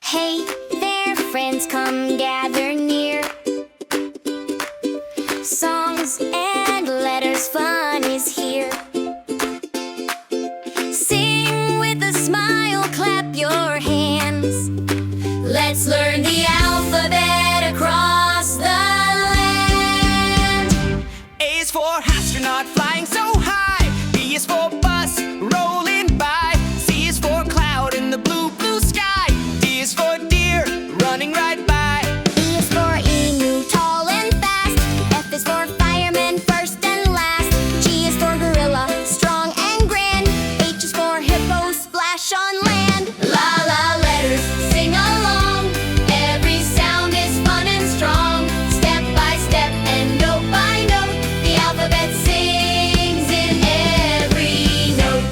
Hey there, friends, come gather near. Songs and letters, fun is here. Sing with a smile, clap your hands. Let's learn the alphabet across the land. A is for astronaut flying so high. B is for bus rolling by. C is for cloud in the blue, blue sky. D is for deer running right by. E is for emu, tall and fast. F is for fireman, first and last. G is for gorilla, strong and grand. H is for hippo, splash on land. La la letters, sing along. Every sound is fun and strong. Step by step and note by note, the alphabet sings in every note.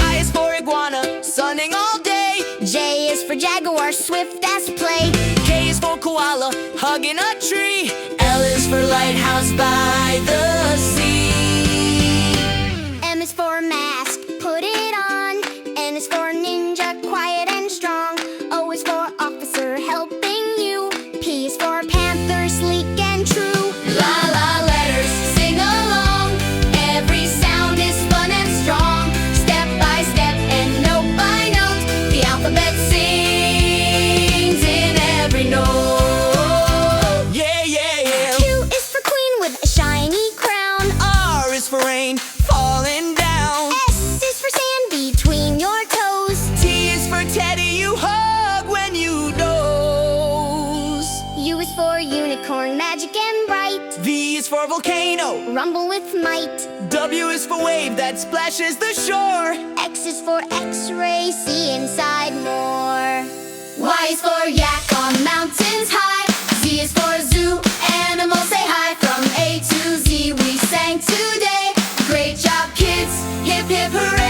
I is for iguana, sunning all day. J is for jaguar, swift as play. K is for koala, hugging a tree. L is for lighthouse by the sea. M is for mask, put it on. N is for ninja, quiet and strong. O is for officer, helping you. P is for panther, sleek and true. La la letters, sing along. Every sound is fun and strong. Step by step and note by note, the alphabet sings in every note. Yeah, yeah, yeah. Q is for queen with a shiny crown. R is for rain falling down. S is for sand between your toes. T is for teddy, you hug when you doze. U is for unicorn, magic and bright. V is for volcano. Rumble with might. W is for wave that splashes the shore. X is for X-ray, see inside more. Y is for yak on mountains high. Z is for zoo, animals say hi. From A to Z we sang today. Great job, kids, hip hip hooray.